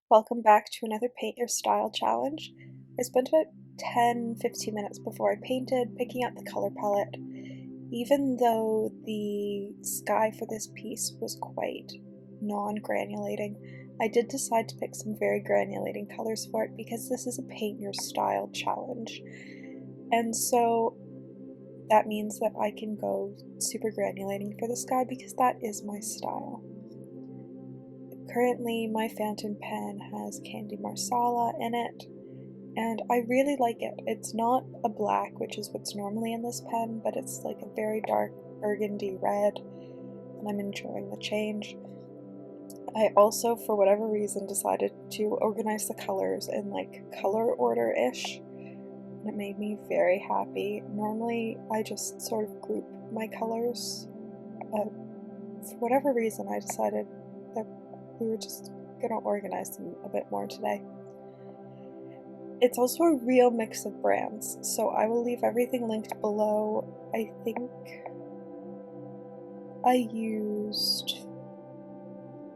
Welcome back to another Paint Your Style challenge. I spent about 10-15 minutes before I painted picking out the color palette. Even though the sky for this piece was quite non-granulating, I did decide to pick some very granulating colors for it because this is a Paint Your Style challenge. And so that means that I can go super granulating for the sky because that is my style. Currently, my fountain pen has Candy Marsala in it, and I really like it. It's not a black, which is what's normally in this pen, but it's like a very dark burgundy red, and I'm enjoying the change. I also, for whatever reason, decided to organize the colors in like color order-ish, and it made me very happy. Normally, I just sort of group my colors, but for whatever reason, I decided that we were just gonna organize them a bit more today. It's also a real mix of brands, so I will leave everything linked below. I think I used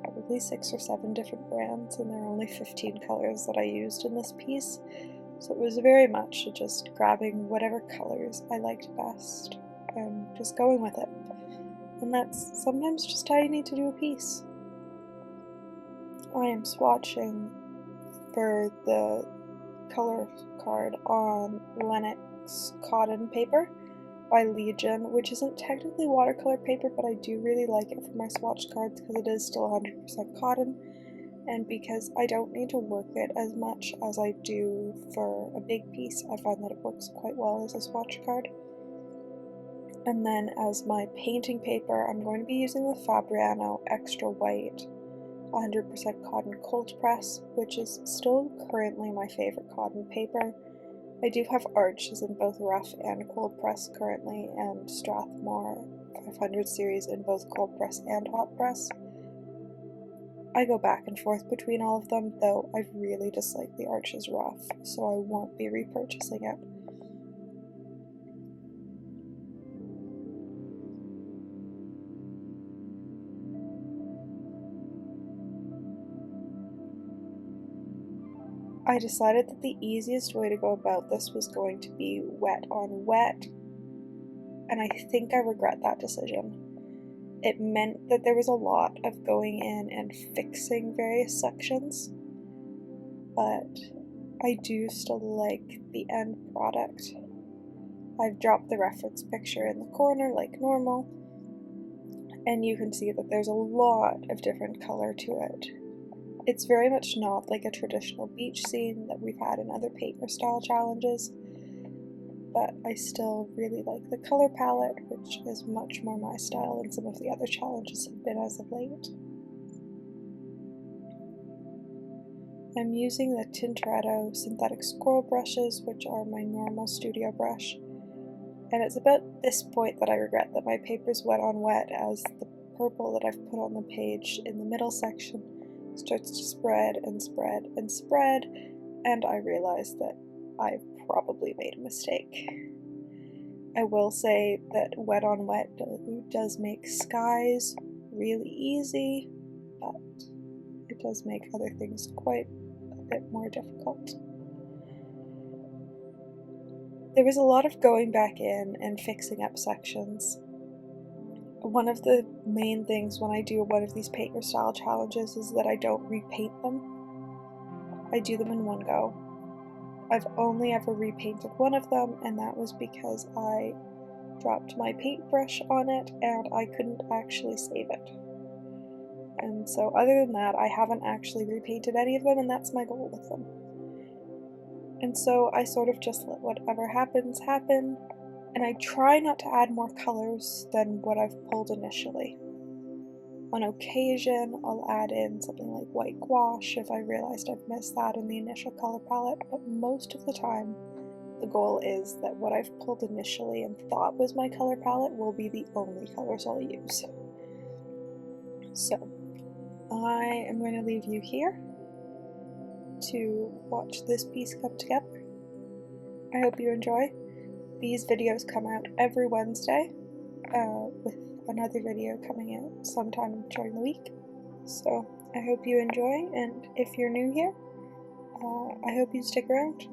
probably 6 or 7 different brands, and there are only 15 colors that I used in this piece, so it was very much just grabbing whatever colors I liked best and just going with it. And that's sometimes just how you need to do a piece. I am swatching for the color card on Lenox cotton paper by Legion, which isn't technically watercolor paper, but I do really like it for my swatch cards because it is still 100% cotton, and because I don't need to work it as much as I do for a big piece. I find that it works quite well as a swatch card. And then as my painting paper, I'm going to be using the Fabriano Extra White 100% cotton cold press, which is still currently my favorite cotton paper. I do have Arches in both rough and cold press currently, and Strathmore 500 series in both cold press and hot press. I go back and forth between all of them, though I really dislike the Arches rough, so I won't be repurchasing it. I decided that the easiest way to go about this was going to be wet on wet, and I think I regret that decision. It meant that there was a lot of going in and fixing various sections, but I do still like the end product. I've dropped the reference picture in the corner like normal, and you can see that there's a lot of different color to it. It's very much not like a traditional beach scene that we've had in other Paint Your Style challenges, but I still really like the color palette, which is much more my style than some of the other challenges have been as of late. I'm using the Tintoretto synthetic squirrel brushes, which are my normal studio brush, and it's about this point that I regret that my paper's wet on wet, as the purple that I've put on the page in the middle section starts to spread and spread and spread, and I realize that I've probably made a mistake. I will say that wet on wet does make skies really easy, but it does make other things quite a bit more difficult. There was a lot of going back in and fixing up sections. One of the main things when I do one of these Paint Your Style challenges is that I don't repaint them. I do them in one go. I've only ever repainted one of them, and that was because I dropped my paintbrush on it and I couldn't actually save it. And so other than that, I haven't actually repainted any of them, and that's my goal with them. And so I sort of just let whatever happens happen, and I try not to add more colors than what I've pulled initially. On occasion, I'll add in something like white gouache if I realized I've missed that in the initial color palette, but most of the time, the goal is that what I've pulled initially and thought was my color palette will be the only colors I'll use. So, I am going to leave you here to watch this piece come together. I hope you enjoy. These videos come out every Wednesday, with another video coming out sometime during the week. So I hope you enjoy, and if you're new here, I hope you stick around.